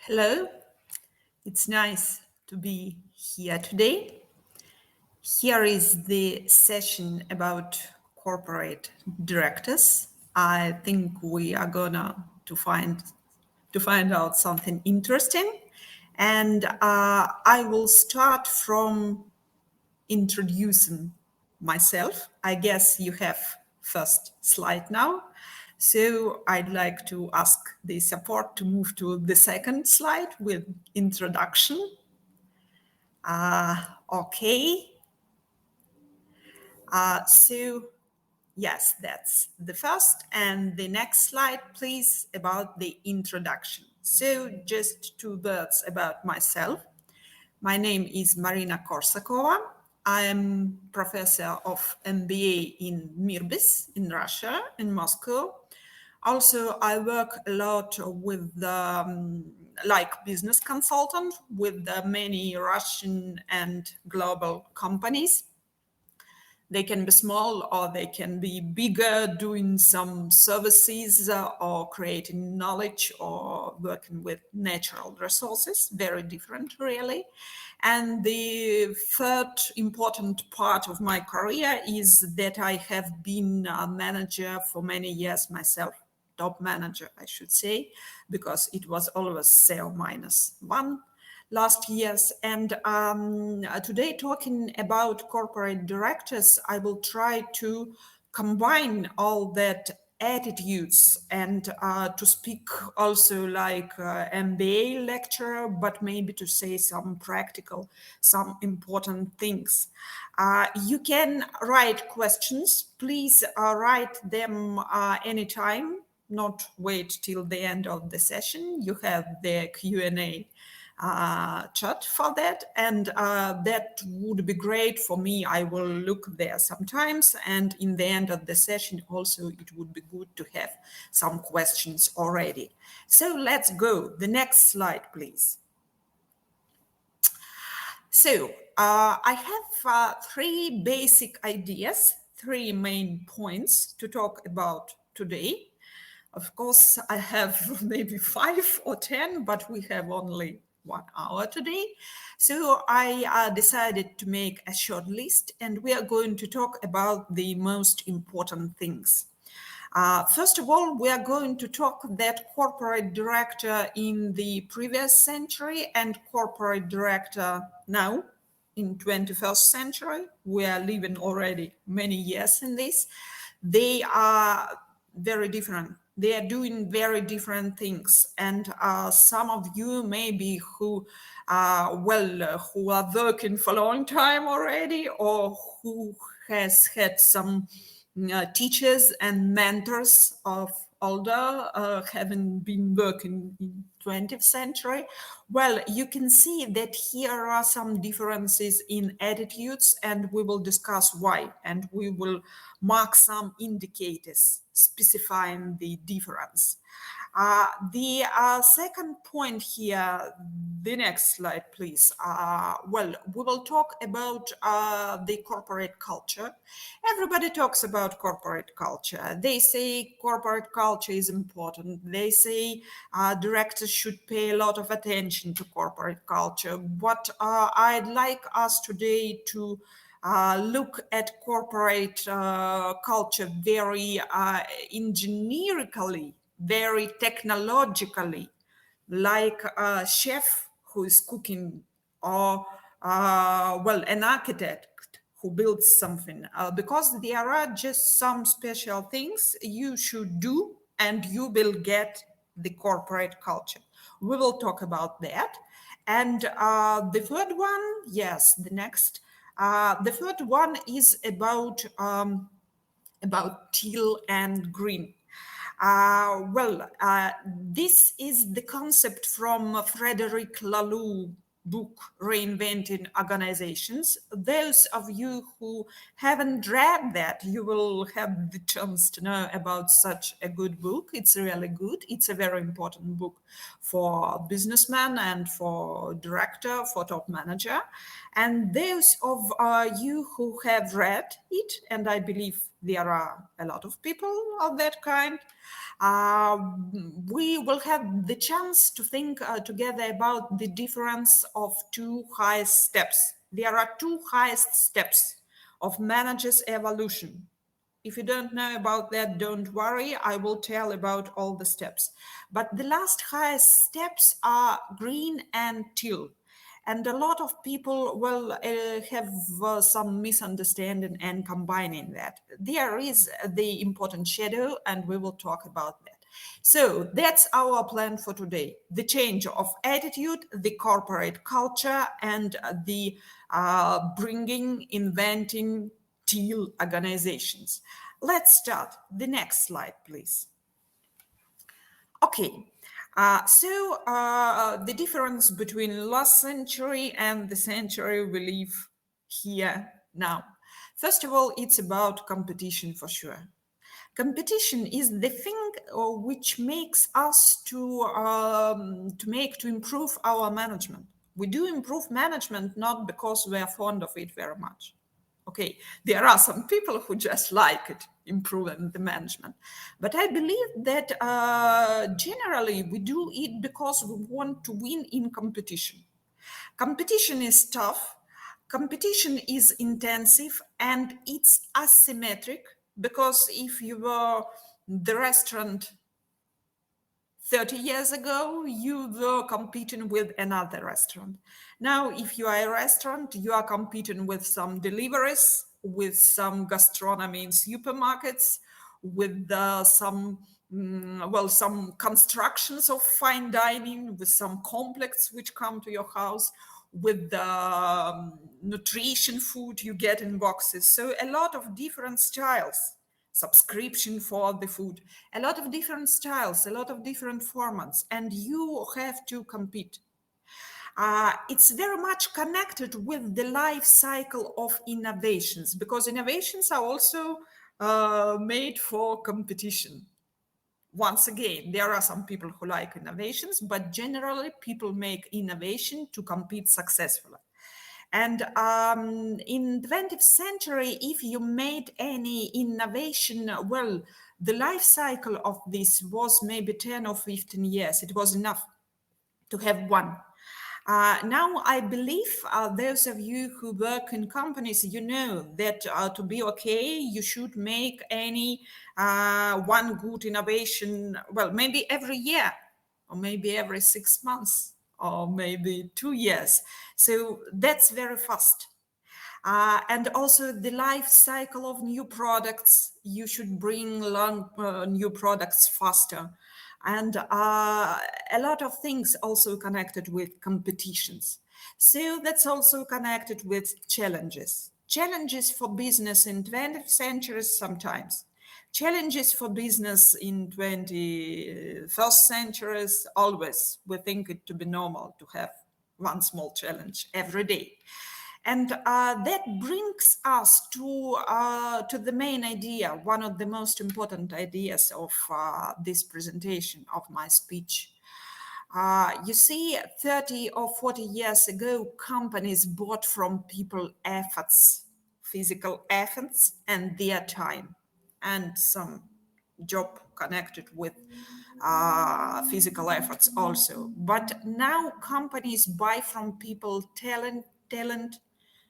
Hello, it's nice to be here today. Here is the session about corporate directors. I think we are gonna to find out something interesting, and I will start from introducing myself. I guess you have first slide now. So I'd like to ask the support to move to the second slide with introduction. Okay. So yes, that's the first. And the next slide, please, about the introduction. So just two words about myself. My name is Marina Korsakova. I'm professor of MBA in Mirbis in Russia, in Moscow. Also, I work a lot with like business consultant with many Russian and global companies. They can be small or they can be bigger, doing some services or creating knowledge or working with natural resources, very different really. And the third important part of my career is that I have been a manager for many years myself, top manager, I should say, because it was always SEO -1 last years. And today, talking about corporate directors, I will try to combine all that attitudes and to speak also like MBA lecturer, but maybe to say some practical, some important things. You can write questions. Please write them anytime, not wait till the end of the session. You have the Q&A chat for that, and that would be great for me. I will look there sometimes, and in the end of the session also it would be good to have some questions already. So let's go. The next slide, please. So I have three basic ideas, three main points to talk about today. Of course, I have maybe 5 or 10, but we have only 1 hour today. So I decided to make a short list, and we are going to talk about the most important things. First of all, we are going to talk that corporate director in the previous century and corporate director now in 21st century. We are living already many years in this. They are very different. They are doing very different things. And some of you maybe who are working for a long time already, or who has had some teachers and mentors of older, having been working in 20th century. Well, you can see that here are some differences in attitudes, and we will discuss why, and we will mark some indicators specifying the difference. The second point here, the next slide, please. We will talk about the corporate culture. Everybody talks about corporate culture. They say corporate culture is important. They say directors should pay a lot of attention to corporate culture. But I'd like us today to look at corporate culture very engineerically, very technologically, like a chef who is cooking, or an architect who builds something, because there are just some special things you should do and you will get the corporate culture. We will talk about that. And the third one, yes, the next. The third one is about teal and green. This is the concept from Frederic Laloux book, Reinventing Organizations. Those of you who haven't read that, you will have the chance to know about such a good book. It's really good. It's a very important book for businessman and for director, for top manager. And those of you who have read it, and I believe There are a lot of people of that kind. Uh, we will have the chance to think together about the difference of two highest steps. There are two highest steps of managers' evolution. If you don't know about that, don't worry. I will tell about all the steps. But the last highest steps are green and teal. And a lot of people will have some misunderstanding and combining that. There is the important shadow, and we will talk about that. So that's our plan for today. The change of attitude, the corporate culture, and the inventing teal organizations. Let's start. The next slide, please. Okay, the difference between last century and the century we live here now. First of all, it's about competition for sure. Competition is the thing which makes us to improve our management. We do improve management not because we are fond of it very much. Okay, there are some people who just like it, improving the management. But I believe that generally we do it because we want to win in competition. Competition is tough, competition is intensive, and it's asymmetric because if you were the restaurant 30 years ago, you were competing with another restaurant. Now, if you are a restaurant, you are competing with some deliveries, with some gastronomy in supermarkets, with some constructions of fine dining, with some complex which come to your house, with the nutrition food you get in boxes. So a lot of different styles, subscription for the food, a lot of different styles, a lot of different formats, and you have to compete. It's very much connected with the life cycle of innovations, because innovations are also made for competition. Once again, there are some people who like innovations, but generally people make innovation to compete successfully. And in 20th century, if you made any innovation, well, the life cycle of this was maybe 10 or 15 years. It was enough to have one. Now, I believe those of you who work in companies, you know that to be okay, you should make any one good innovation, well, maybe every year, or maybe every 6 months, or maybe 2 years. So that's very fast. And also the life cycle of new products, you should bring new products faster. And a lot of things also connected with competitions. So that's also connected with challenges. Challenges for business in 20th century sometimes. Challenges for business in 21st centuries always. We think it to be normal to have one small challenge every day. And that brings us to the main idea, one of the most important ideas of this presentation of my speech. You see, 30 or 40 years ago, companies bought from people efforts, physical efforts, and their time, and some job connected with physical efforts also. But now companies buy from people talent,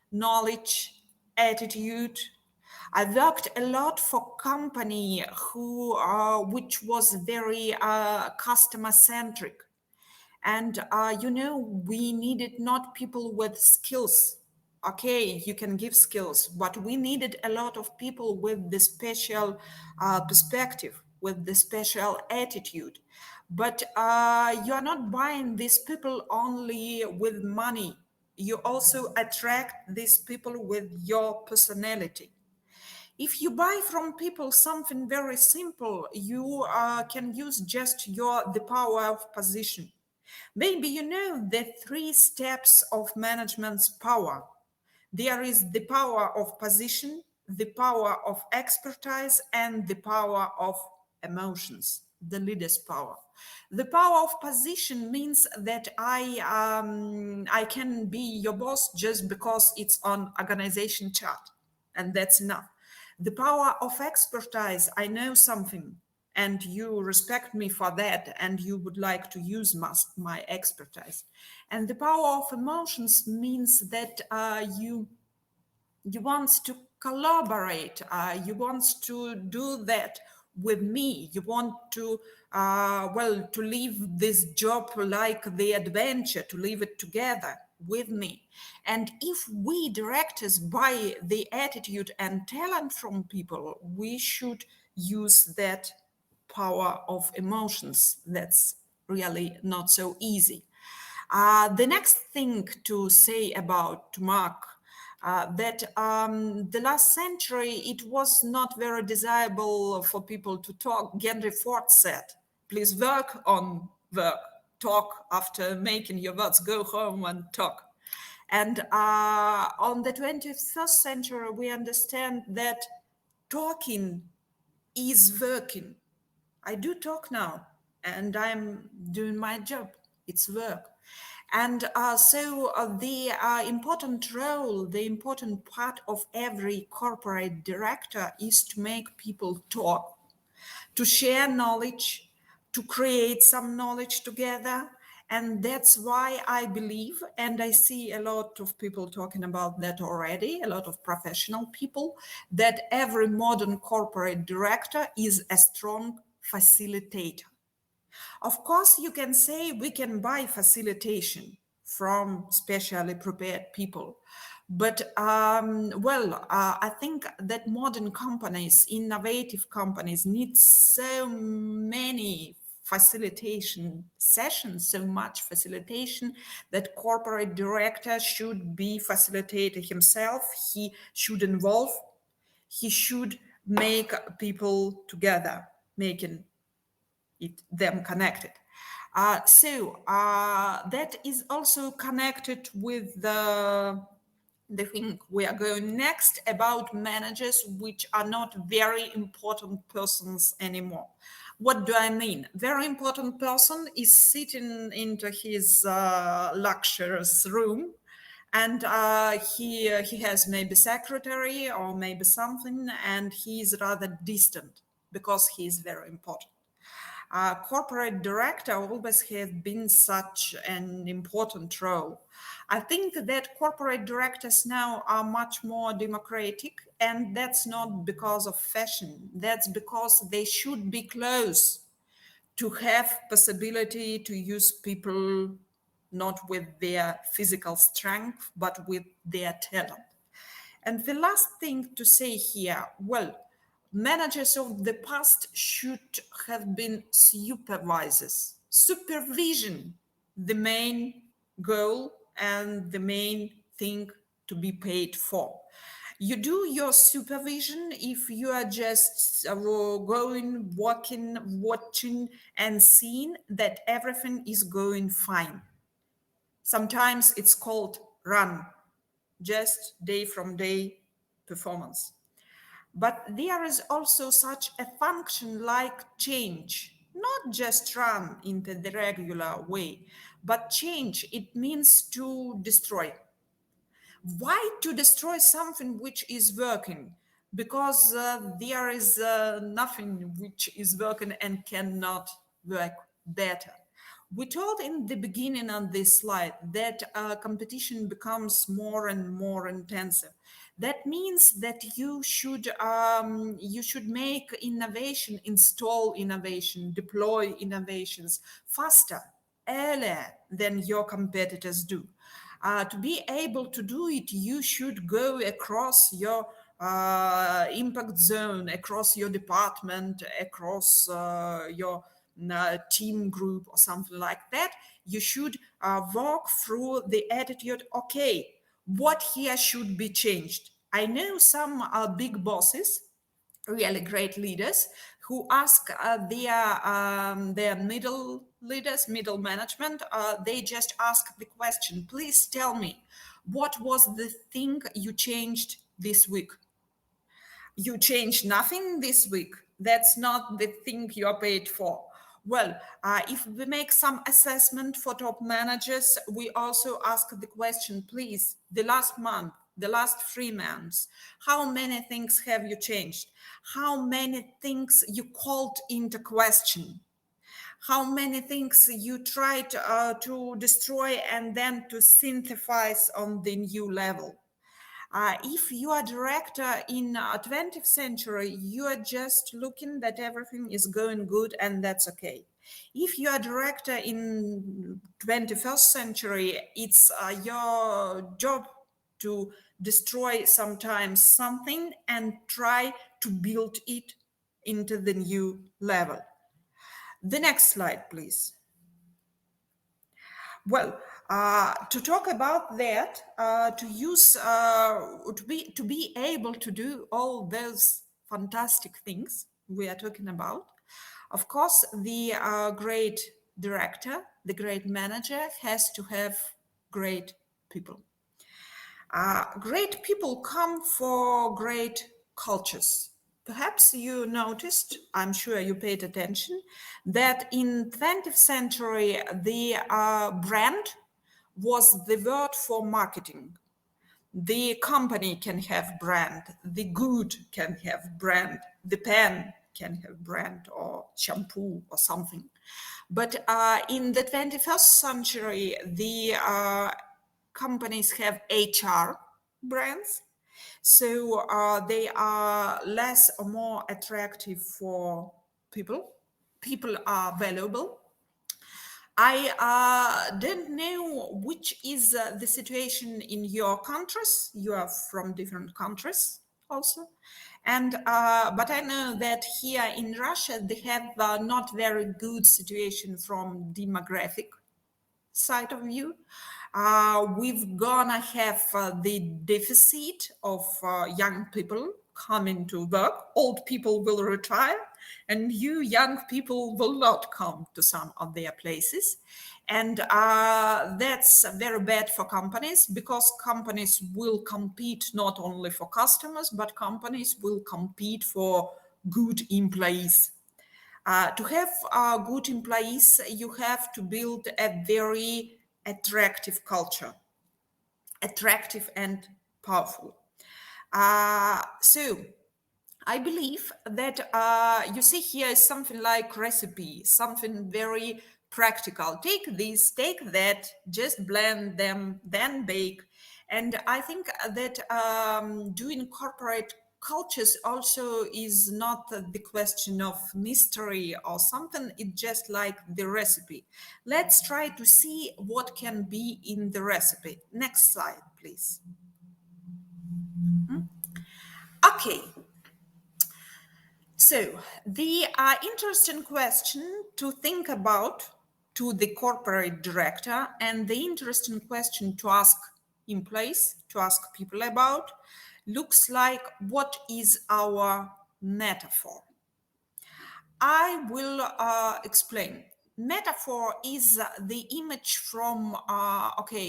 knowledge, attitude. I worked a lot for company which was very customer centric, and we needed not people with skills. Okay, you can give skills, but we needed a lot of people with the special perspective, with the special attitude. But you are not buying these people only with money. You also attract these people with your personality. If you buy from people something very simple, you can use just the power of position. Maybe you know the 3 steps of management's power. There is the power of position, the power of expertise, and the power of emotions, the leader's power. The power of position means that I can be your boss just because it's on organization chart, and that's enough. The power of expertise, I know something, and you respect me for that, and you would like to use my expertise. And the power of emotions means that you want to collaborate, you want to do that with me, you want to to leave this job like the adventure, to leave it together with me. And if we direct us by the attitude and talent from people, we should use that power of emotions. That's really not so easy. The next thing to say about to Mark, that the last century it was not very desirable for people to talk. Henry Ford said, "Please work on work. Talk after making your words. Go home and talk." And on the 21st century, we understand that talking is working. I do talk now, and I'm doing my job. It's work. And the important role, the important part of every corporate director is to make people talk, to share knowledge, to create some knowledge together. And that's why I believe, and I see a lot of people talking about that already, a lot of professional people, that every modern corporate director is a strong facilitator. Of course, you can say we can buy facilitation from specially prepared people. But I think that modern companies, innovative companies, need so many facilitation sessions, so much facilitation, that corporate director should be facilitator himself. He should involve, he should make people together, making them connected. That is also connected with the thing we are going next about managers, which are not very important persons anymore. What do I mean? Very important person is sitting into his luxurious room, and he has maybe secretary or maybe something, and he is rather distant because he is very important. Corporate director always have been such an important role. I think that corporate directors now are much more democratic, and that's not because of fashion. That's because they should be close to have possibility to use people not with their physical strength, but with their talent. And the last thing to say here, managers of the past should have been supervisors. Supervision, the main goal and the main thing to be paid for. You do your supervision if you are just going, walking, watching, and seeing that everything is going fine. Sometimes it's called run, just day from day performance. But there is also such a function like change, not just run into the regular way, but change. It means to destroy. Why to destroy something which is working? Because there is nothing which is working and cannot work better. We told in the beginning on this slide that competition becomes more and more intensive. That means that you should make innovation, install innovation, deploy innovations faster, earlier than your competitors do. To be able to do it, you should go across your impact zone, across your department, across your team group or something like that. You should walk through the attitude, okay, what here should be changed. I know some big bosses, really great leaders, who ask their middle leaders, middle management, they just ask the question, please tell me, what was the thing you changed this week? You changed nothing this week. That's not the thing you are paid for. If we make some assessment for top managers, we also ask the question, please, the last month, the last 3 months, how many things have you changed? How many things you called into question? How many things you tried to destroy and then to synthesize on the new level? If you are director in 20th century, you are just looking that everything is going good and that's okay. If you are director in 21st century, it's your job to destroy sometimes something and try to build it into the new level. The next slide, please. Well, to talk about that, to be able to do all those fantastic things we are talking about, of course, the great director, the great manager has to have great people. Great people come for great cultures. Perhaps you noticed, I'm sure you paid attention, that in 20th century, the brand was the word for marketing. The company can have brand, the good can have brand, the pen can have brand or shampoo or something. But in the 21st century, the companies have HR brands, so they are less or more attractive for people. People are valuable. I don't know which is the situation in your countries. You are from different countries also. And but I know that here in Russia they have not very good situation from demographic side of view. We've gonna have the deficit of young people coming to work. Old people will retire, and you young people will not come to some of their places. And that's very bad for companies, because companies will compete not only for customers, but companies will compete for good employees. To have good employees, you have to build a very attractive culture, attractive and powerful. So I believe that you see here is something like recipe, something very practical. Take this, take that, just blend them, then bake. And I think that doing corporate cultures also is not the question of mystery or something. It's just like the recipe. Let's try to see what can be in the recipe. Next slide, please. Okay. So the interesting question to think about to the corporate director, and the interesting question to ask employees, to ask people about, looks like, what is our metaphor? I will explain. Metaphor is the image from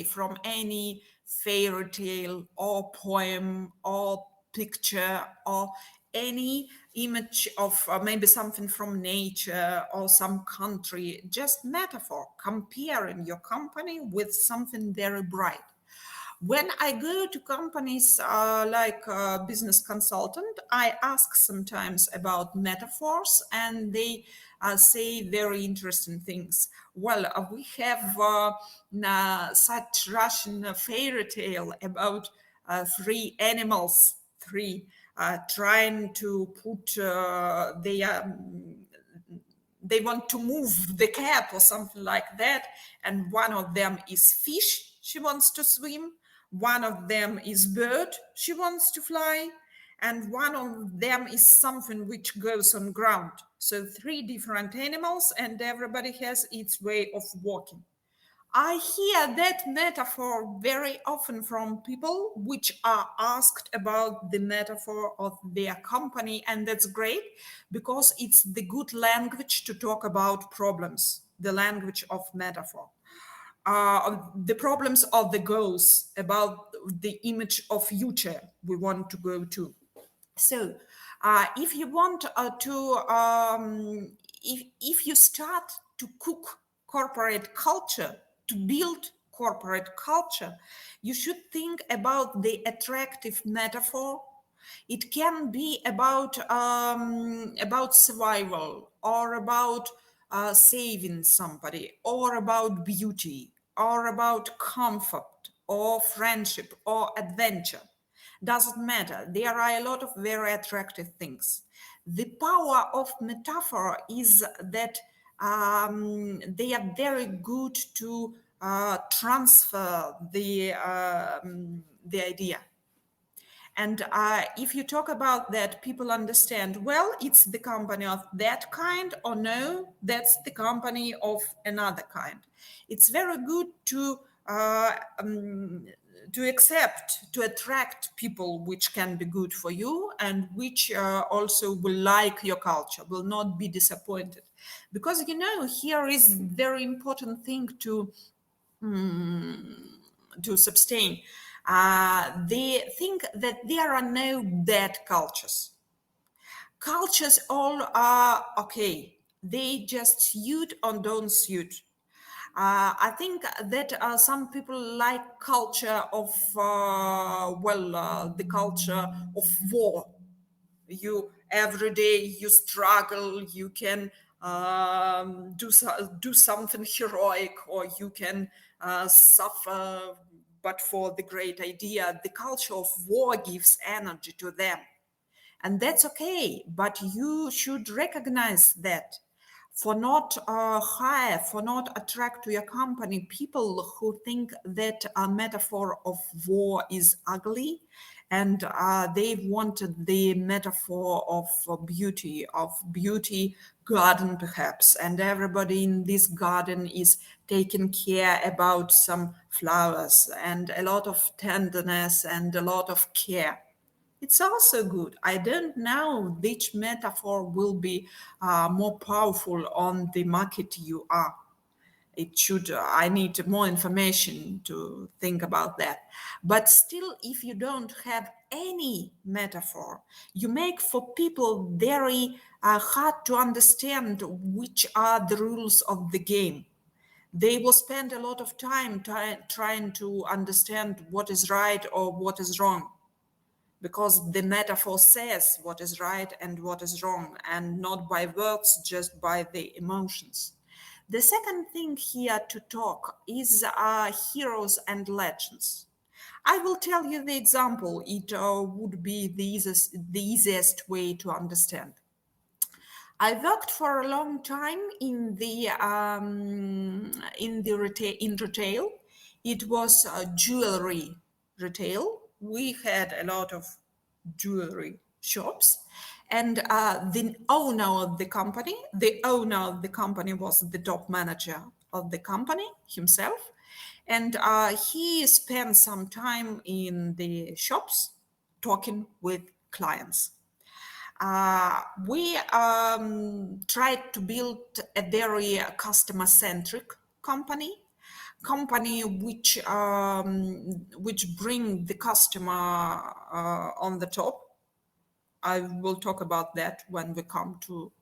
from any fairy tale or poem or picture or any image of maybe something from nature or some country. Just metaphor, comparing your company with something very bright. When I go to companies like business consultant, I ask sometimes about metaphors, and they say very interesting things. Well, we have such Russian fairy tale about three animals, three trying to put they want to move the cap or something like that, and one of them is fish, she wants to swim. One of them is bird, she wants to fly, and one of them is something which goes on ground. So three different animals, and everybody has its way of walking. I hear that metaphor very often from people which are asked about the metaphor of their company, and that's great because it's the good language to talk about problems, the language of metaphor. The problems of the goals, about the image of future we want to go to. So if you want if you start to cook corporate culture, to build corporate culture, you should think about the attractive metaphor. It can be about survival, or about saving somebody, or about beauty, or about comfort, or friendship, or adventure. Doesn't matter. There are a lot of very attractive things. The power of metaphor is that they are very good to transfer the idea. And if you talk about that, people understand, well, it's the company of that kind, or no, that's the company of another kind. It's very good to accept, to attract people which can be good for you and which also will like your culture, will not be disappointed. Because, here is very important thing to sustain. They think that there are no bad cultures. Cultures all are okay. They just suit or don't suit. I think that some people like culture of, the culture of war. You every day you struggle, you can do something heroic, or you can suffer, but for the great idea. The culture of war gives energy to them, and that's okay, but you should recognize that. For not hire, for not attract to your company people who think that a metaphor of war is ugly, and they wanted the metaphor of beauty garden perhaps, and everybody in this garden is taking care about some flowers and a lot of tenderness and a lot of care. It's also good. I don't know which metaphor will be more powerful on the market you are. I need more information to think about that. But still, if you don't have any metaphor, you make for people very hard to understand which are the rules of the game. They will spend a lot of time trying to understand what is right or what is wrong, because the metaphor says what is right and what is wrong, and not by words, just by the emotions. The second thing here to talk is heroes and legends. I will tell you the example. It would be the easiest way to understand. I worked for a long time in retail. It was jewelry retail. We had a lot of jewelry shops, and the owner of the company was the top manager of the company himself, and he spent some time in the shops talking with clients. We tried to build a very customer-centric company which bring the customer on the top. I will talk about that when we come to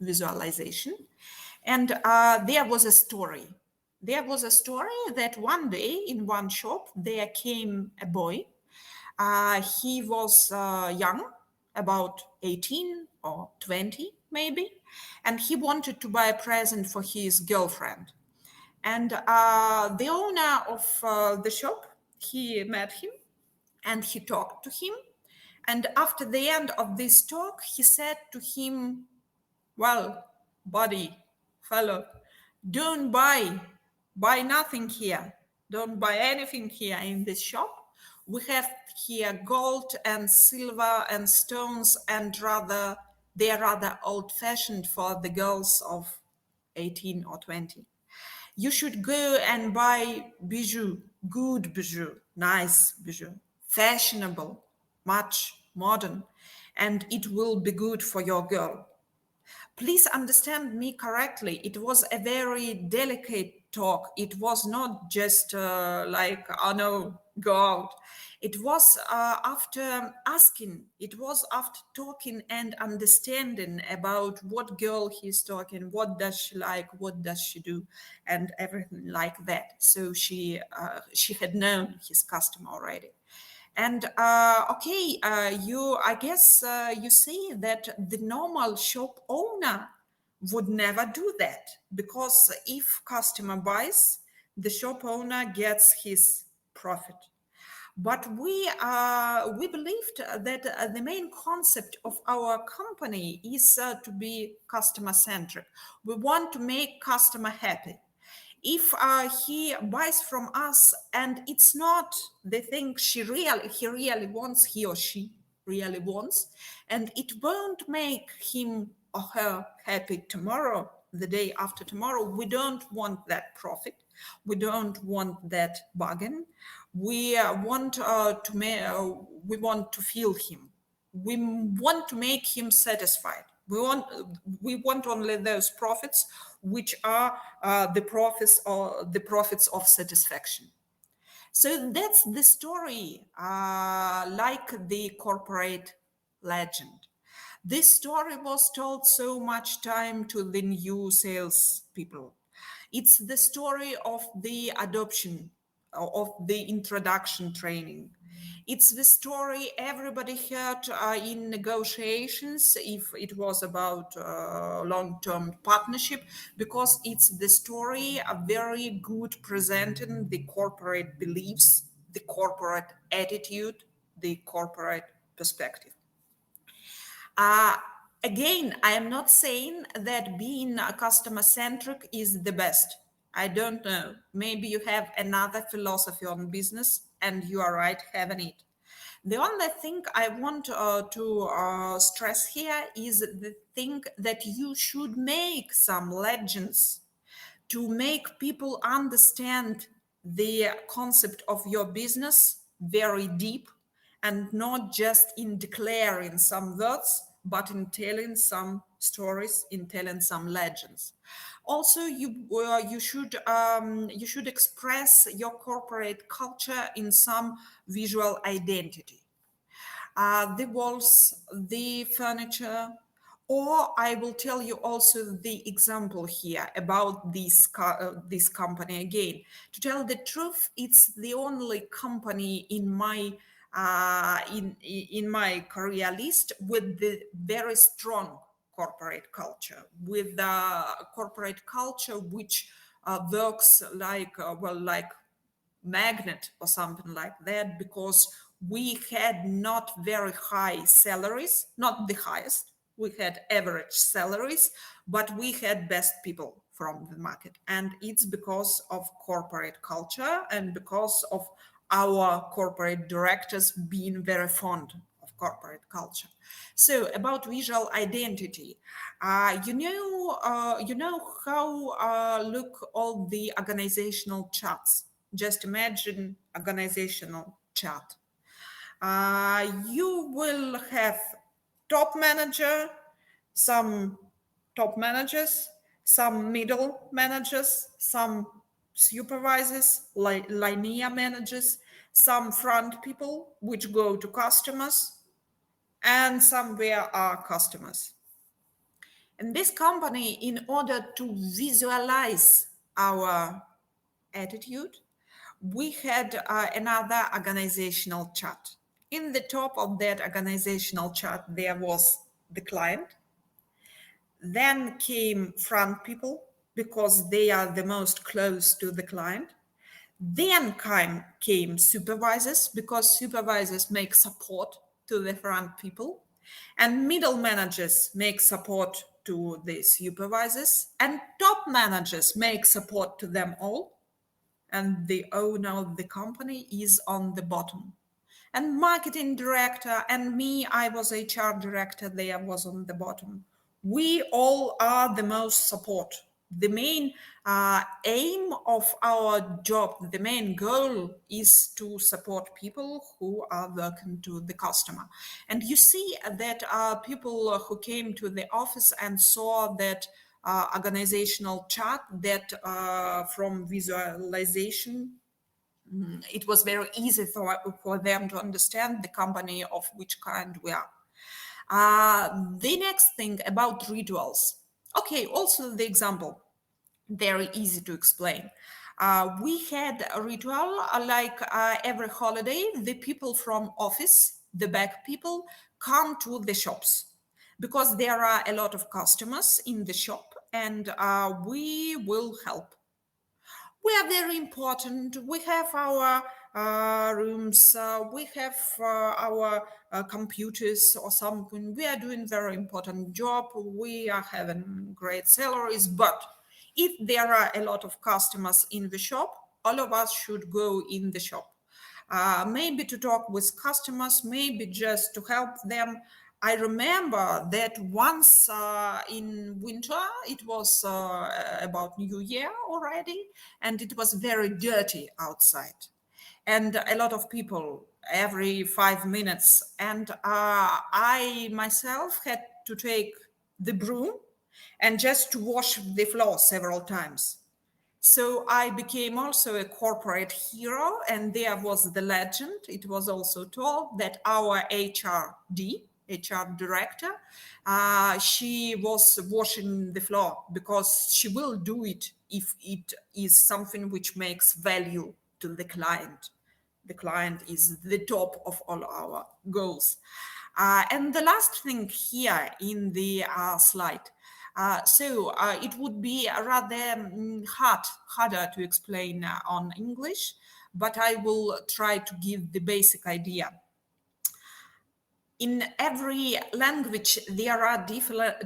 visualization. And there was a story. There was a story that one day in one shop there came a boy. He was young, about 18 or 20 maybe, and he wanted to buy a present for his girlfriend. And the owner of the shop, he met him and he talked to him. And after the end of this talk, he said to him, well, buddy, fellow, don't buy nothing here. Don't buy anything here in this shop. We have here gold and silver and stones, and they're rather old-fashioned for the girls of 18 or 20. You should go and buy bijou, good bijou, nice bijou, fashionable, much modern, and it will be good for your girl. Please understand me correctly. It was a very delicate talk. It was not just like, oh no, go out. It was after asking, it was after talking and understanding about what girl he's talking, what does she like, what does she do, and everything like that. So she had known his customer already. And okay, I guess you see that the normal shop owner would never do that, because if customer buys, the shop owner gets his profit. But we believed that the main concept of our company is to be customer centric. We want to make customer happy. If he buys from us and it's not the thing he really wants, he or she really wants, and it won't make him or her happy tomorrow, the day after tomorrow, we don't want that profit. We don't want that bargain. We we want to feel him. We want to make him satisfied. We want only those profits which are the profits of satisfaction. So that's the story, like the corporate legend. This story was told so much time to the new sales people. It's the story of the adoption, of the introduction training. It's the story everybody heard in negotiations if it was about long-term partnership, because it's the story very good presenting the corporate beliefs, the corporate attitude, the corporate perspective. Uh, Again, I am not saying that being customer centric is the best. I don't know. Maybe you have another philosophy on business and you are right having it. The only thing I want to stress here is the thing that you should make some legends to make people understand the concept of your business very deep, and not just in declaring some words, but in telling some stories, in telling some legends. Also, you should express your corporate culture in some visual identity, the walls, the furniture, or I will tell you also the example here about this company again. To tell the truth, it's the only company in my career list with the very strong corporate culture, with the corporate culture which works like like magnet or something like that, because we had not very high salaries, not the highest, we had average salaries, but we had best people from the market. And it's because of corporate culture and because of our corporate directors being very fond of corporate culture. So about visual identity, you know how look all the organizational charts. Just imagine organizational chart. You will have top manager, some top managers, some middle managers, some supervisors, like linear managers, some front people which go to customers, and somewhere are customers. And this company, in order to visualize our attitude, we had another organizational chart. In the top of that organizational chart, there was the client. Then came front people, because they are the most close to the client. Then came supervisors, because supervisors make support to the front people. And middle managers make support to the supervisors. And top managers make support to them all. And the owner of the company is on the bottom. And marketing director and me, I was HR director, there was on the bottom. We all are the most support. The main aim of our job, the main goal is to support people who are working to the customer. And you see that people who came to the office and saw that organizational chart, that from visualization it was very easy for them to understand the company of which kind we are. The next thing about rituals. Okay, also the example, very easy to explain. We had a ritual like every holiday, the people from office, the back people, come to the shops because there are a lot of customers in the shop and we will help. We are very important. We have our rooms, we have our computers or something. We are doing very important job. We are having great salaries. But if there are a lot of customers in the shop, all of us should go in the shop. Maybe to talk with customers, maybe just to help them. I remember that once in winter, it was about New Year already, and it was very dirty outside. And a lot of people every 5 minutes. And I myself had to take the broom and just to wash the floor several times. So I became also a corporate hero, and there was the legend. It was also told that our HR director, she was washing the floor because she will do it if it is something which makes value to the client. The client is the top of all our goals. And the last thing here in the slide. It would be rather harder to explain on English, but I will try to give the basic idea. In every language, there are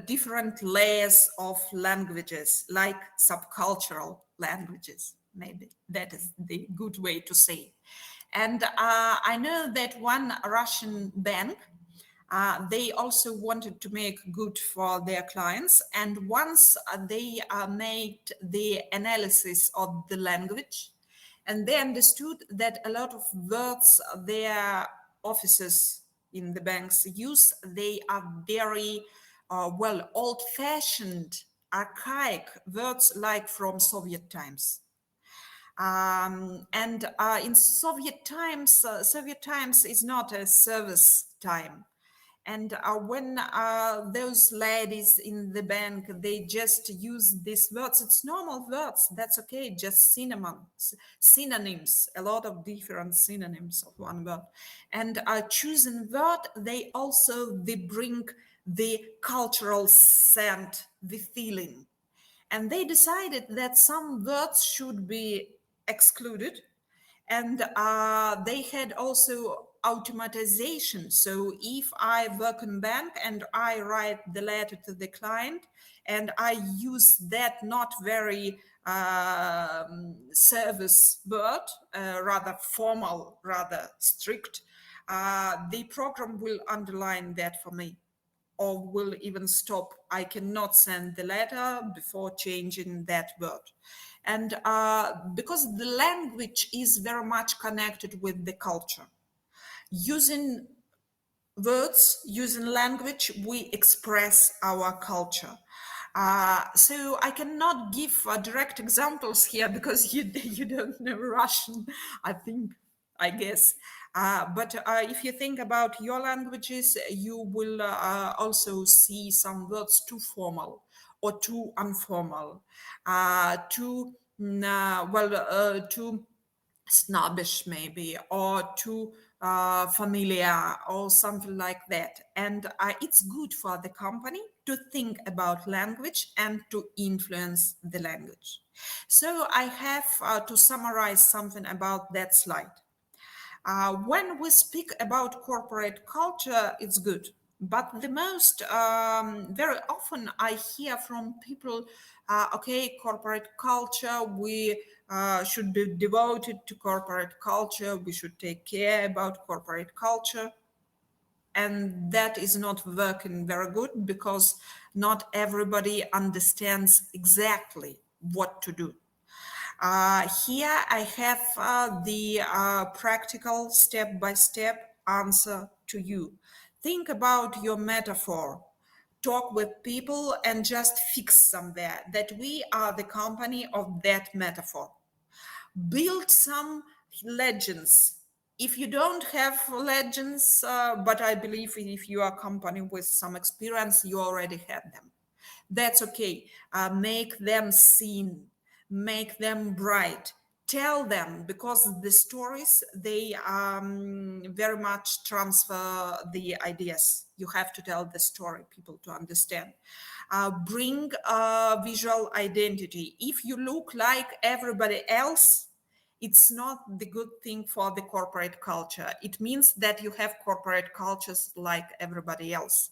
different layers of languages, like subcultural languages. Maybe that is the good way to say. And I know that one Russian bank, they also wanted to make good for their clients. And once they made the analysis of the language, and they understood that a lot of words their officers in the banks use, they are very old-fashioned, archaic words like from Soviet times. In Soviet times is not a service time. And when those ladies in the bank, they just use these words, it's normal words, that's okay, just synonyms, a lot of different synonyms of one word. And choosing word, they bring the cultural scent, the feeling. And they decided that some words should be excluded, and they had also automatization. So if I work in bank and I write the letter to the client and I use that not very service word, rather formal, rather strict, the program will underline that for me, or will even stop. I cannot send the letter before changing that word. And because the language is very much connected with the culture. Using words, using language, we express our culture. So I cannot give direct examples here because you don't know Russian, I guess. But if you think about your languages, you will also see some words too formal or too informal, too snobbish maybe, or too familiar or something like that. And it's good for the company to think about language and to influence the language. So I have to summarize something about that slide. When we speak about corporate culture, it's good. But the most, very often I hear from people, okay, corporate culture, we should be devoted to corporate culture, we should take care about corporate culture. And that is not working very good because not everybody understands exactly what to do. Here I have the practical step-by-step answer to you. Think about your metaphor. Talk with people and just fix somewhere that we are the company of that metaphor. Build some legends. If you don't have legends, but I believe if you are a company with some experience, you already have them. That's okay. Make them seen, make them bright. Tell them, because the stories, they very much transfer the ideas. You have to tell the story, people to understand. Bring a visual identity. If you look like everybody else, it's not the good thing for the corporate culture. It means that you have corporate cultures like everybody else.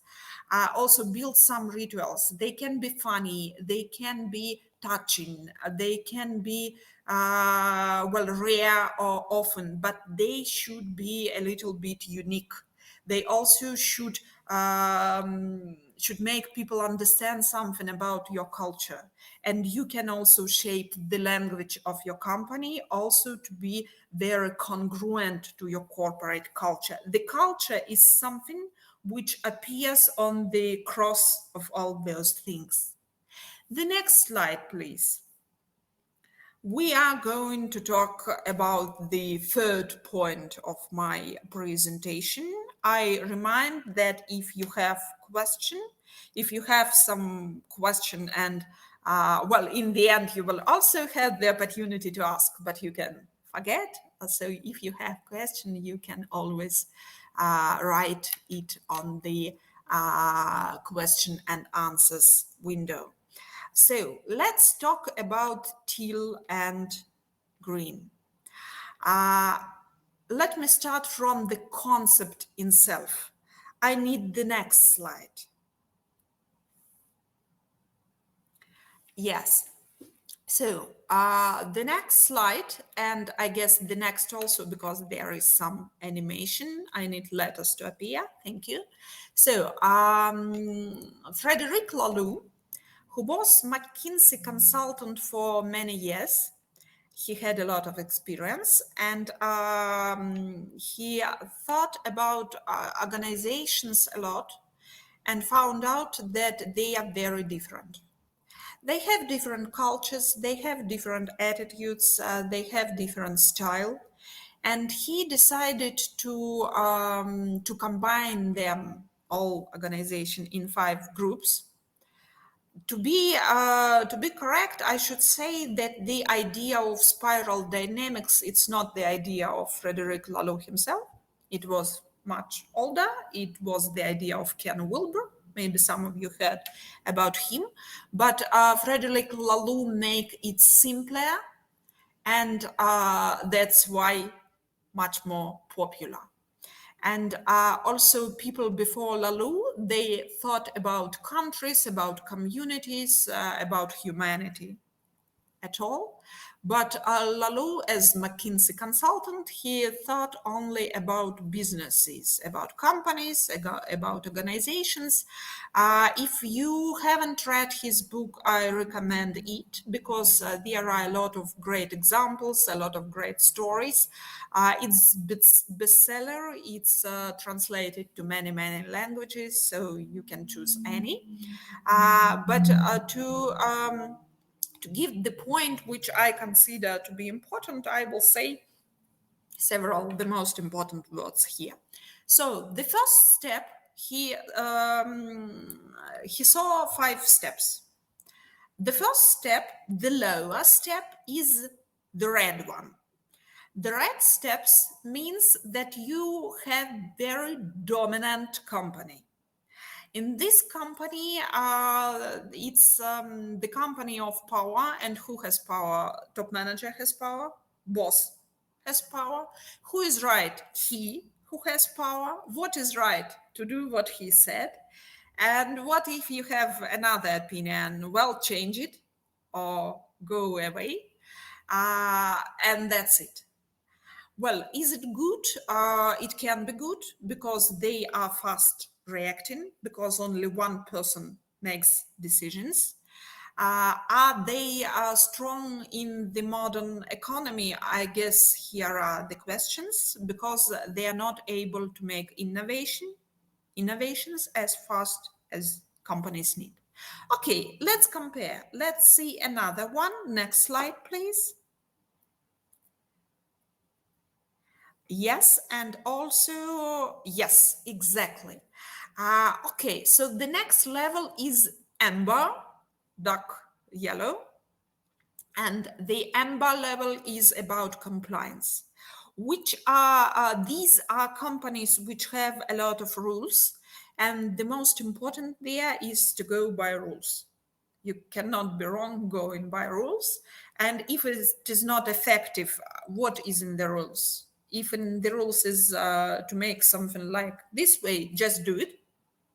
Also build some rituals. They can be funny, they can be touching, they can be well, rare or often, but they should be a little bit unique. They also should make people understand something about your culture. And you can also shape the language of your company also to be very congruent to your corporate culture. The culture is something which appears on the cross of all those things. The next slide, please. We are going to talk about the third point of my presentation. I remind that if you have question, if you have some question, and well, in the end, you will also have the opportunity to ask, but you can forget. So if you have question, you can always write it on the question and answers window. So let's talk about teal and green. Let me start from the concept itself. I need the next slide. Yes. So the next slide, and I guess the next also, because there is some animation, I need letters to appear. Thank you. So Frederic Laloux, who was McKinsey consultant for many years. He had a lot of experience, and he thought about organizations a lot and found out that they are very different. They have different cultures, they have different attitudes, they have different style, and he decided to combine them all organization in 5 groups. To be correct, I should say that the idea of spiral dynamics, it's not the idea of Frederic Laloux himself. It was much older. It was the idea of Ken Wilber. Maybe some of you heard about him. But Frederic Laloux make it simpler, and that's why much more popular. And also people before Laloux, they thought about countries, about communities, about humanity at all. But Laloux, as McKinsey consultant, he thought only about businesses, about companies, about organizations. If you haven't read his book, I recommend it, because there are a lot of great examples, a lot of great stories. It's bestseller. It's translated to many, many languages, so you can choose any. But to give the point which I consider to be important, I will say several of the most important words here. So the first step, he saw 5 steps. The first step, the lower step, is the red one. The red steps means that you have very dominant company. In this company, it's the company of power, and who has power? Top manager has power, boss has power. Who is right? He who has power. What is right? To do what he said. And what if you have another opinion? Well, change it or go away. And that's it. Well, is it good? It can be good because they are fast reacting, because only one person makes decisions. Are they strong in the modern economy? I guess here are the questions, because they are not able to make innovations as fast as companies need. Okay, let's compare. Let's see another one. Next slide, please. Yes, and also, yes, exactly. Okay, so the next level is amber, dark yellow, and the amber level is about compliance, which are these are companies which have a lot of rules, and the most important there is to go by rules. You cannot be wrong going by rules. And if it is not effective, what is in the rules? If in the rules is to make something like this way, just do it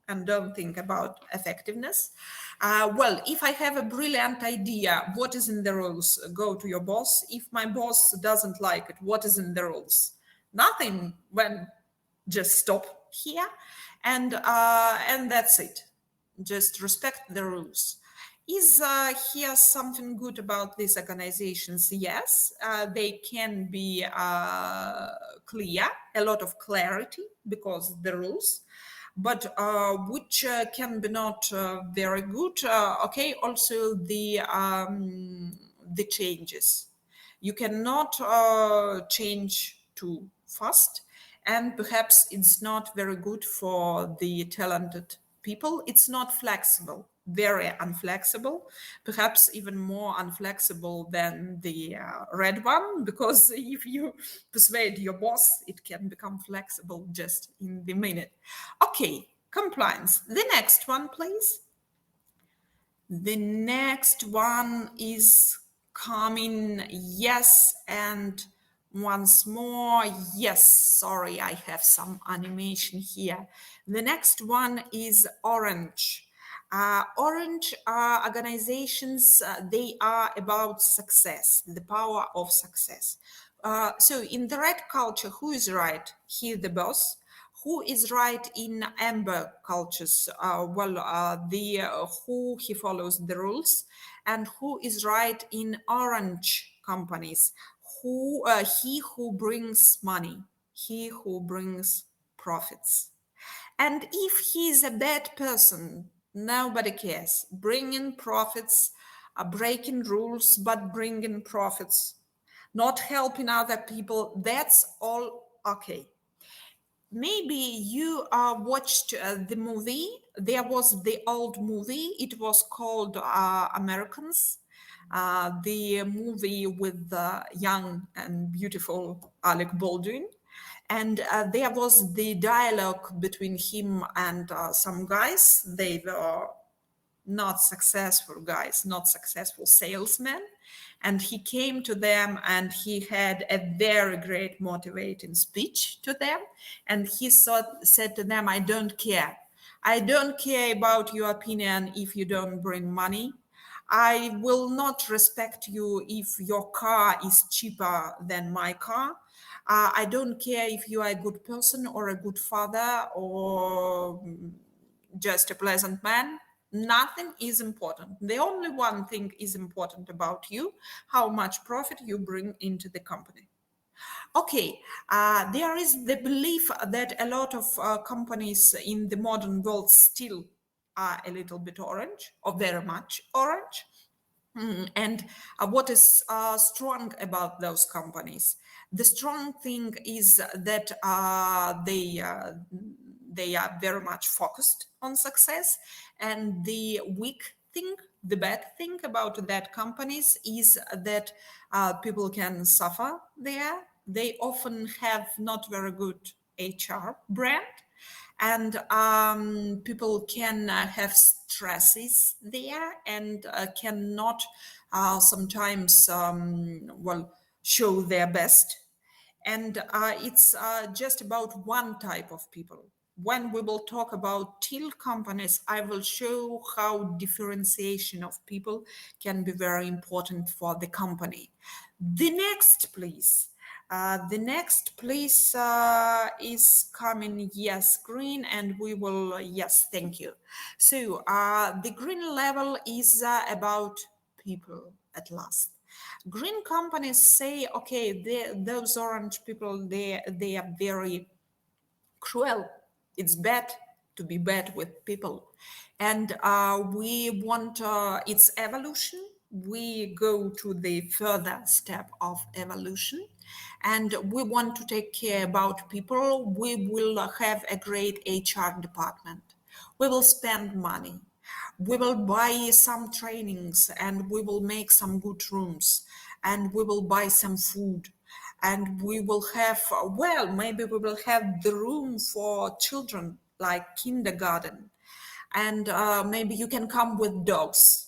and don't think about effectiveness. Well, if I have a brilliant idea, what is in the rules? Go to your boss. If my boss doesn't like it, what is in the rules? Nothing. When just stop here, and that's it. Just respect the rules. Is here something good about these organizations? Yes, they can be clear, a lot of clarity because the rules, but which can be not very good. Okay, also the changes. You cannot change too fast, and perhaps it's not very good for the talented people. It's not flexible, very unflexible, perhaps even more unflexible than the red one, because if you persuade your boss, it can become flexible just in the minute. Okay, compliance. The next one, please. The next one is coming. Yes, and once more. Yes, sorry, I have some animation here. The next one is orange. Orange organizations, they are about success, the power of success. So in the red culture, who is right? He, the boss. Who is right in amber cultures? The who he follows the rules, and who is right in orange companies? Who he who brings money, he who brings profits. And if he is a bad person, nobody cares. Bringing profits, breaking rules, but bringing profits, not helping other people, that's all okay. Maybe you watched the movie. There was the old movie. It was called Americans. The movie with the young and beautiful Alec Baldwin. And there was the dialogue between him and some guys. They were not successful guys, not successful salesmen. And he came to them and he had a very great motivating speech to them. And he said to them, I don't care. I don't care about your opinion if you don't bring money. I will not respect you if your car is cheaper than my car. I don't care if you are a good person or a good father or just a pleasant man. Nothing is important. The only one thing is important about you, how much profit you bring into the company. Okay, there is the belief that a lot of companies in the modern world still are a little bit orange or very much orange. And what is strong about those companies? The strong thing is that they are very much focused on success, and the weak thing, the bad thing about that companies is that people can suffer there. They often have not very good HR brand, and people can have stresses there and cannot sometimes show their best. And it's just about one type of people. When we will talk about till companies, I will show how differentiation of people can be very important for the company. The next, please. The next, please, is coming, yes, green, and we will, yes, thank you. So the green level is about people at last. Green companies say, okay, those orange people, they are very cruel. It's bad to be bad with people. And we want its evolution. we go to the further step of evolution, and we want to take care about people. We will have a great HR department. We will spend money. We will buy some trainings, and we will make some good rooms, and we will buy some food, and we will have, well, maybe we will have the room for children like kindergarten, and maybe you can come with dogs,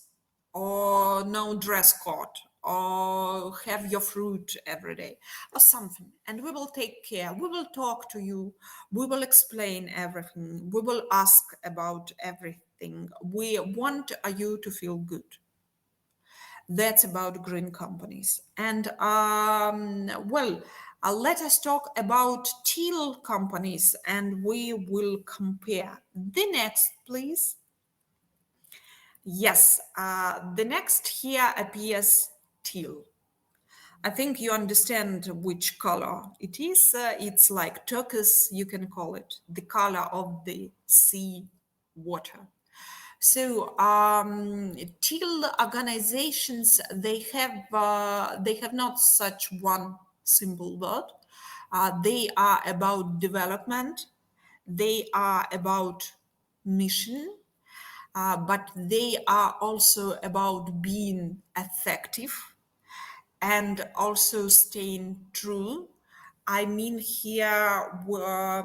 or no dress code, or have your fruit every day, or something. And we will take care. We will talk to you. We will explain everything. We will ask about everything. We want you to feel good. That's about green companies. And well, let us talk about teal companies, and we will compare. The next, please. Yes, the next here appears teal. I think you understand which color it is. It's like turquoise, you can call it, the color of the sea water. So teal organizations, they have not such one simple word. They are about development. They are about mission, but they are also about being effective and also staying true. I mean here, well,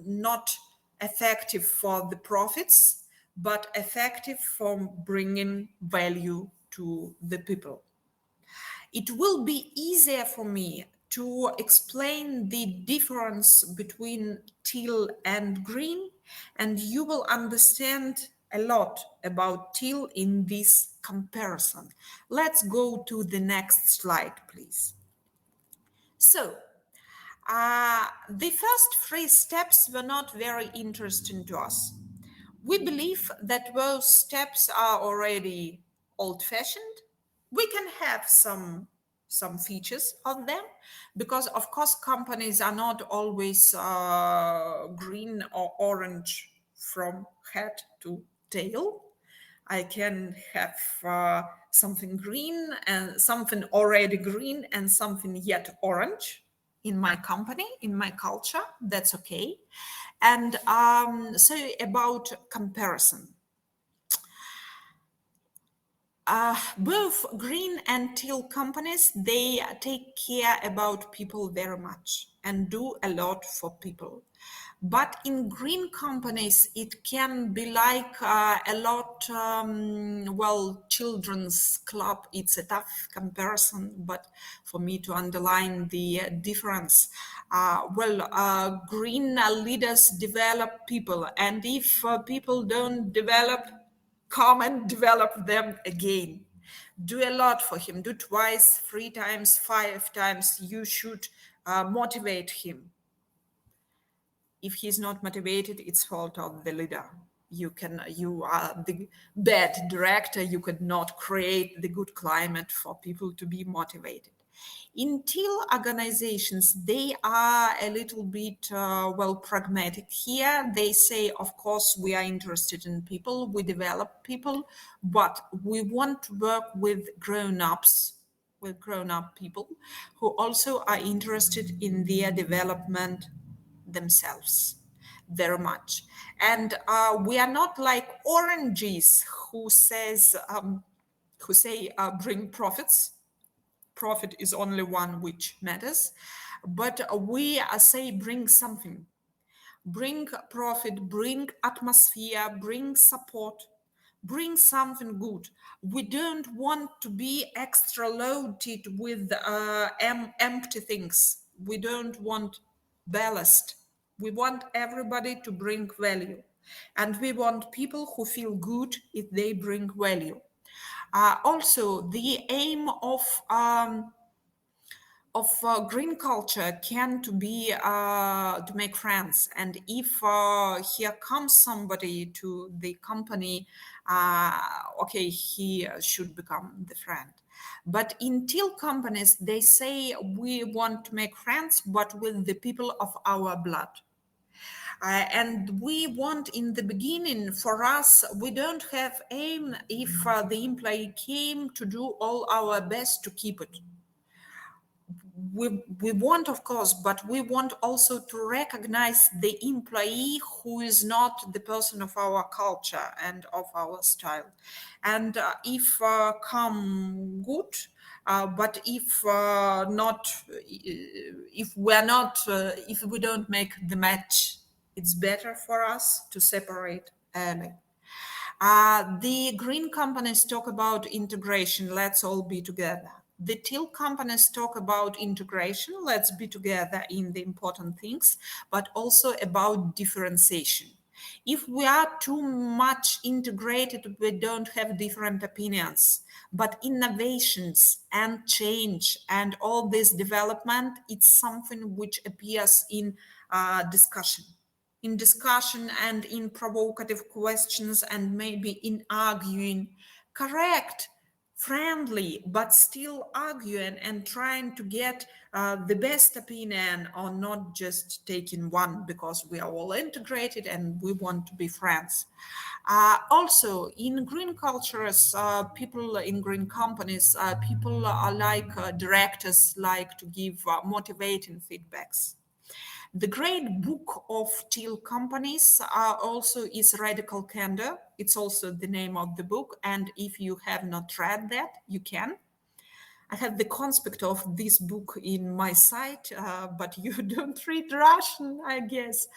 not effective for the profits, but effective for bringing value to the people. It will be easier for me to explain the difference between teal and green, and you will understand a lot about teal in this comparison. Let's go to the next slide, please. So, the first three steps were not very interesting to us. We believe that those steps are already old-fashioned. We can have some features of them, because of course companies are not always green or orange from head to tail. I can have something green and something already green and something yet orange in my company, in my culture. That's okay. And so about comparison. Both green and teal companies, they take care about people very much and do a lot for people. But in green companies, it can be like a lot, well, children's club. It's a tough comparison, but for me to underline the difference. Green leaders develop people, and if people don't develop, come and develop them again. Do a lot for him. Do twice, 3 times, 5 times. You should motivate him. If he's not motivated, it's fault of the leader. You are the bad director. You could not create the good climate for people to be motivated. In teal organizations, they are a little bit, pragmatic here. They say, of course, we are interested in people, we develop people, but we want to work with grown-ups, with grown-up people who also are interested in their development themselves very much. And we are not like oranges who say bring profits. Profit is only one which matters, but we say bring something, bring profit, bring atmosphere, bring support, bring something good. We don't want to be extra loaded with empty things. We don't want ballast. We want everybody to bring value, and we want people who feel good if they bring value. Also, the aim of green culture can to be to make friends, and if here comes somebody to the company, okay, he should become the friend. But in teal companies, they say we want to make friends, but with the people of our blood. And we want in the beginning, for us, we don't have aim if the employee came to do all our best to keep it. We want, of course, but we want also to recognize the employee who is not the person of our culture and of our style. And if come good, but if not, if we're not, if we don't make the match, it's better for us to separate early. The green companies talk about integration, let's all be together. The teal companies talk about integration, let's be together in the important things, but also about differentiation. If we are too much integrated, we don't have different opinions. But innovations and change and all this development, it's something which appears in discussion and in provocative questions and maybe in arguing, correct, friendly, but still arguing and trying to get the best opinion, or not just taking one because we are all integrated and we want to be friends. Also, in green cultures, people in green companies, people are like directors like to give motivating feedbacks. The great book of teal companies also is Radical Candor. It's also the name of the book. And if you have not read that, you can. I have the conspect of this book in my site, but you don't read Russian, I guess.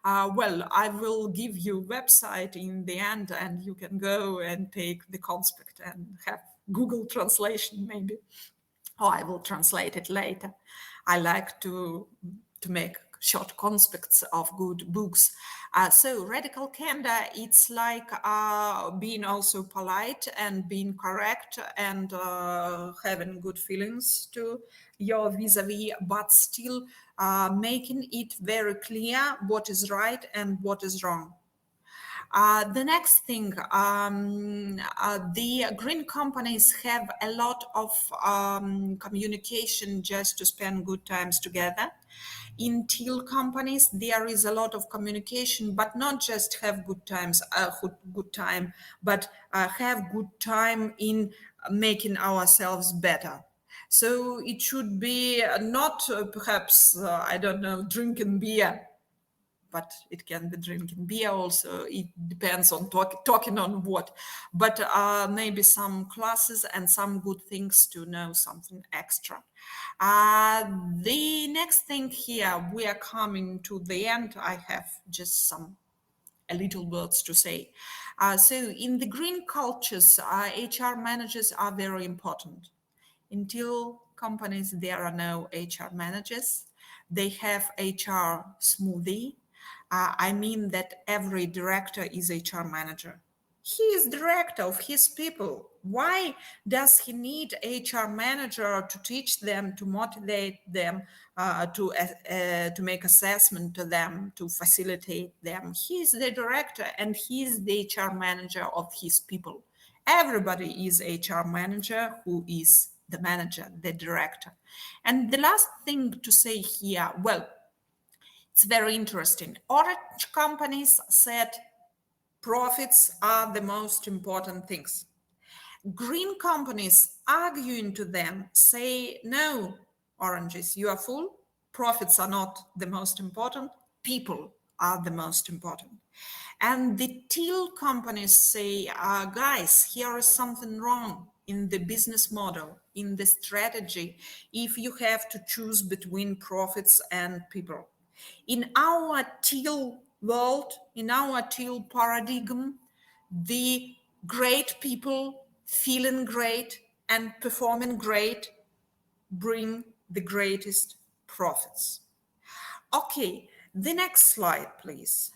Well, I will give you website in the end, and you can go and take the conspect and have Google translation maybe. Or I will translate it later. I like to make short conspects of good books. So radical candor, it's like being also polite and being correct and having good feelings to your vis-a-vis, but still making it very clear what is right and what is wrong. The next thing, the green companies have a lot of communication just to spend good times together. In teal companies, there is a lot of communication, but not just have good times, good time, but have good time in making ourselves better. So it should be not perhaps, I don't know, drinking beer, but it can be drinking beer also. It depends on talking on what, but maybe some classes and some good things to know something extra. The next thing here, we are coming to the end. I have just some a little words to say. So in the green cultures, HR managers are very important. In teal companies, there are no HR managers. They have HR smoothie. I mean that every director is HR manager. He is director of his people. Why does he need HR manager to teach them, to motivate them, to make assessment to them, to facilitate them? He is the director and he is the HR manager of his people. Everybody is HR manager who is the manager, the director. And the last thing to say here, well, it's very interesting. Orange companies said profits are the most important things. Green companies arguing to them say, no, oranges, you are full. Profits are not the most important. People are the most important. And the teal companies say, guys, here is something wrong in the business model, in the strategy, if you have to choose between profits and people. In our teal world, in our teal paradigm, the great people feeling great and performing great bring the greatest profits. Okay, the next slide, please.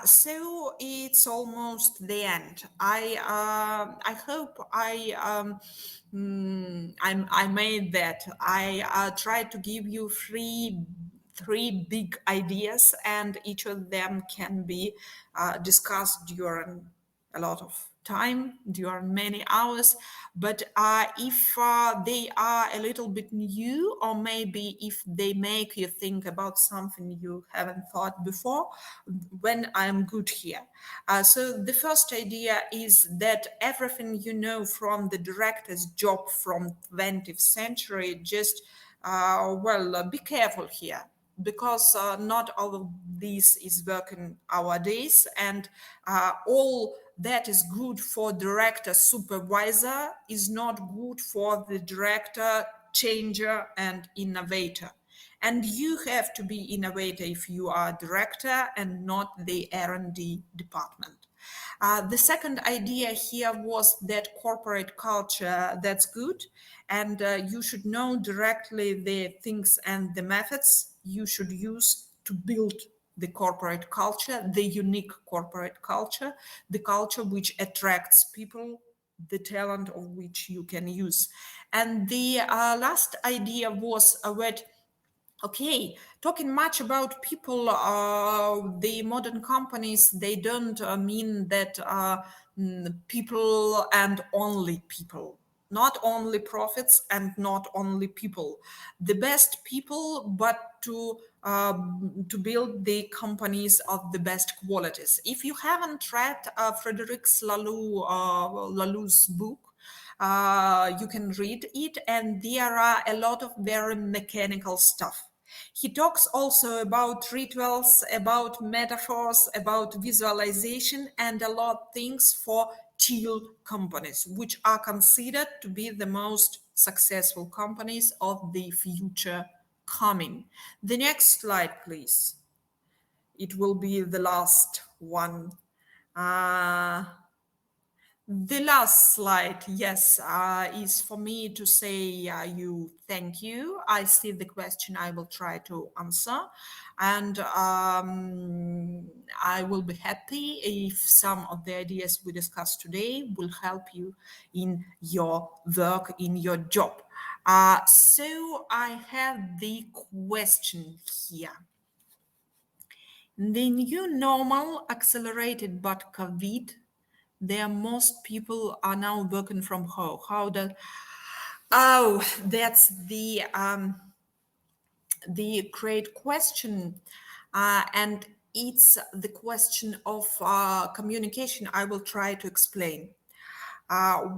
So it's almost the end. I hope I made that. I tried to give you three big ideas, and each of them can be discussed during a lot of time during many hours, but if they are a little bit new, or maybe if they make you think about something you haven't thought before, when I'm good here. So the first idea is that everything you know from the director's job from 20th century, just be careful here, because not all of this is working nowadays, and all that is good for director supervisor is not good for the director changer and innovator. And you have to be innovator if you are director and not the R&D department. The second idea here was that corporate culture, that's good, and you should know directly the things and the methods you should use to build the corporate culture, the unique corporate culture, the culture which attracts people, the talent of which you can use. And the last idea was that okay, talking much about people, the modern companies, they don't mean that people and only people, not only profits and not only people. The best people, but to build the companies of the best qualities. If you haven't read Frederic Laloux's book, you can read it, and there are a lot of very mechanical stuff. He talks also about rituals, about metaphors, about visualization, and a lot of things for teal companies, which are considered to be the most successful companies of the future coming. The next slide, please. It will be the last one. The last slide, yes, is for me to say you thank you. I see the question, I will try to answer. And I will be happy if some of the ideas we discussed today will help you in your work, in your job. So I have the question here. The new normal accelerated by COVID, there most people are now working from home. How does? Oh, that's the great question, and it's the question of communication. I will try to explain.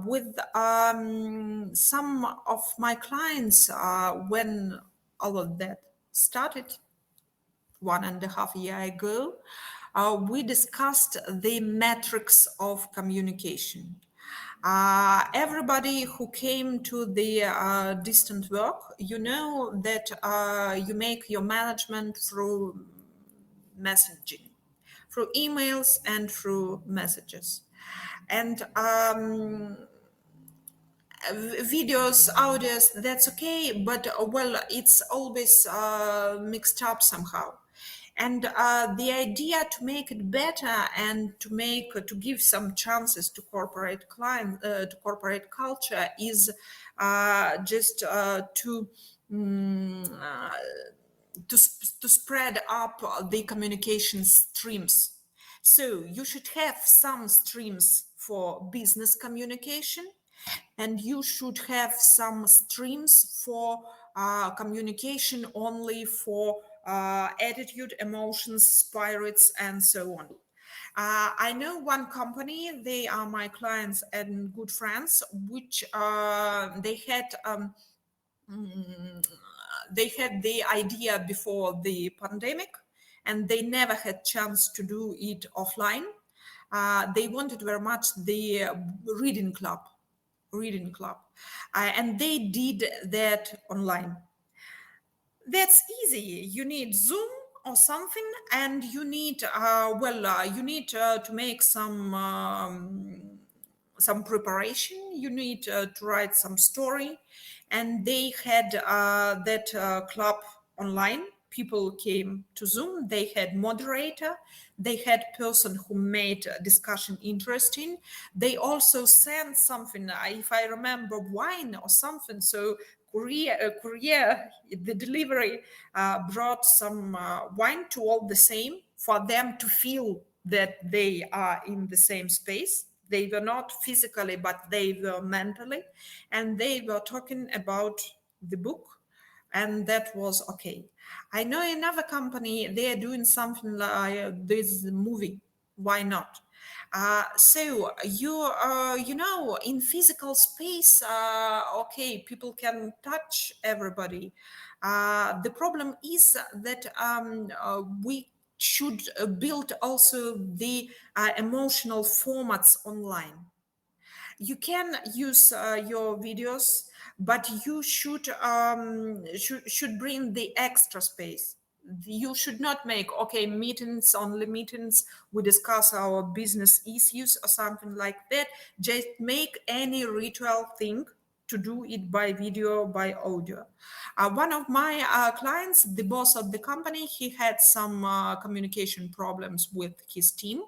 With some of my clients, when all of that started 1.5 years ago, we discussed the metrics of communication. Everybody who came to the distant work, you know that you make your management through messaging, through emails and through messages. And videos, audios, that's okay, but it's always mixed up somehow. And the idea to make it better and to give some chances to corporate client to corporate culture is just to spread up the communication streams. So you should have some streams for business communication, and you should have some streams for communication only for attitude, emotions, spirits, and so on. I know one company, they are my clients and good friends, which they had the idea before the pandemic, and they never had chance to do it offline. They wanted very much the reading club, and they did that online. That's easy. You need Zoom or something, and you need to make some preparation. You need to write some story, and they had that club online. People came to Zoom. They had moderator. They had person who made discussion interesting. They also sent something, if I remember, wine or something. So courier, the delivery brought some wine to all the same for them to feel that they are in the same space. They were not physically, but they were mentally. And they were talking about the book. And that was okay. I know another company, they are doing something like this movie. Why not? So you know, in physical space, okay, people can touch everybody. The problem is that we should build also the emotional formats online. You can use your videos, but you should bring the extra space. You should not make okay meetings, only meetings, we discuss our business issues or something like that. Just make any ritual thing to do it by video, by audio. One of my clients, the boss of the company, he had some communication problems with his team,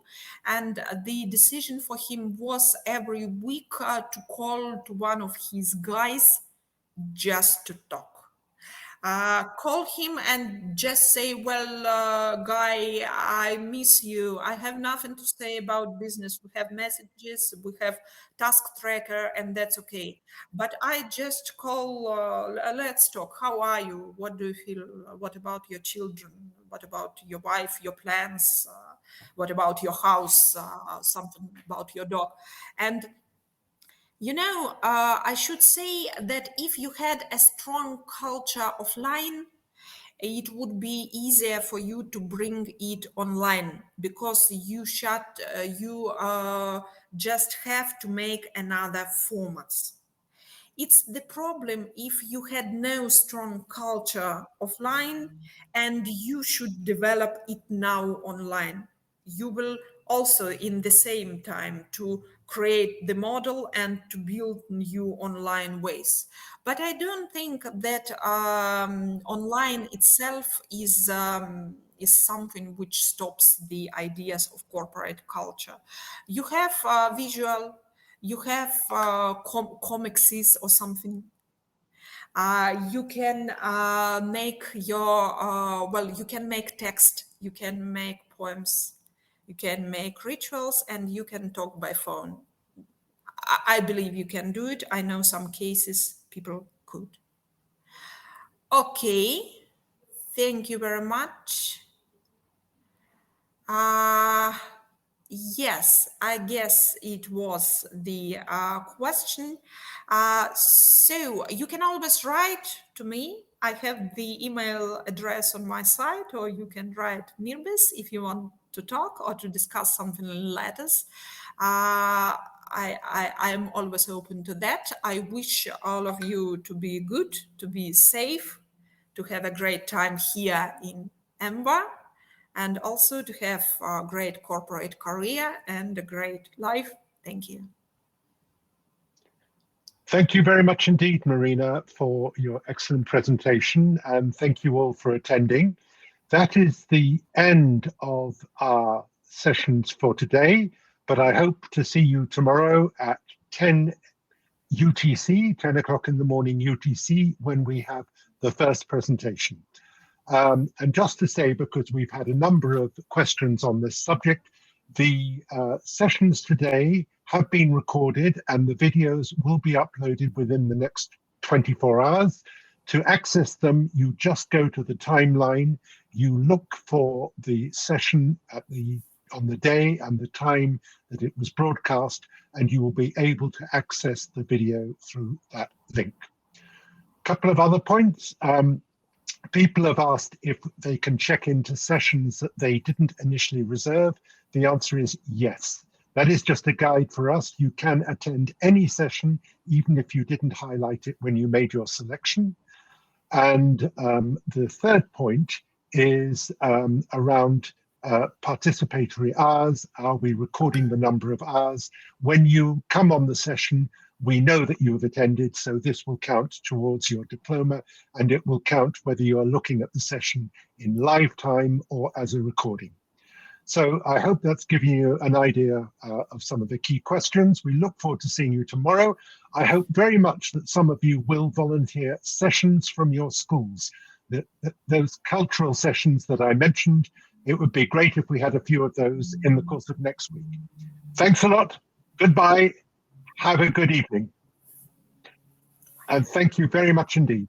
and the decision for him was every week to call to one of his guys just to talk. Call him and just say, well, guy, I miss you. I have nothing to say about business. We have messages, we have task tracker, and that's okay. But I just call, let's talk. How are you? What do you feel? What about your children? What about your wife, your plans? What about your house? Something about your dog. And you know, I should say that if you had a strong culture offline, it would be easier for you to bring it online because you just have to make another formats. It's the problem if you had no strong culture offline and you should develop it now online. You will also in the same time to create the model and to build new online ways. But I don't think that online itself is something which stops the ideas of corporate culture. You have visual, you have comics or something. You can make your well, you can make text, you can make poems, you can make rituals, and you can talk by phone. I believe you can do it. I know some cases people could. Okay, thank you very much. uh Yes, I guess it was the question. So you can always write to me. I have the email address on my site, or you can write Mirbis if you want to talk or to discuss something in letters. I'm always open to that. I wish all of you to be good, to be safe, to have a great time here in Emba, and also to have a great corporate career and a great life. Thank you. Thank you very much indeed, Marina, for your excellent presentation, and thank you all for attending. That is the end of our sessions for today, but I hope to see you tomorrow at 10 UTC, 10 o'clock in the morning UTC, when we have the first presentation. And just to say, because we've had a number of questions on this subject, the sessions today have been recorded and the videos will be uploaded within the next 24 hours. To access them, you just go to the timeline, you look for the session on the day and the time that it was broadcast, and you will be able to access the video through that link. A couple of other points. People have asked if they can check into sessions that they didn't initially reserve. The answer is yes. That is just a guide for us. You can attend any session, even if you didn't highlight it when you made your selection. And the third point is around participatory hours. Are we recording the number of hours? When you come on the session, we know that you have attended, so this will count towards your diploma, and it will count whether you are looking at the session in live time or as a recording. So I hope that's giving you an idea of some of the key questions. We look forward to seeing you tomorrow. I hope very much that some of you will volunteer sessions from your schools. Those cultural sessions that I mentioned, It would be great if we had a few of those in the course of next week. Thanks a lot. Goodbye. Have a good evening. And thank you very much indeed.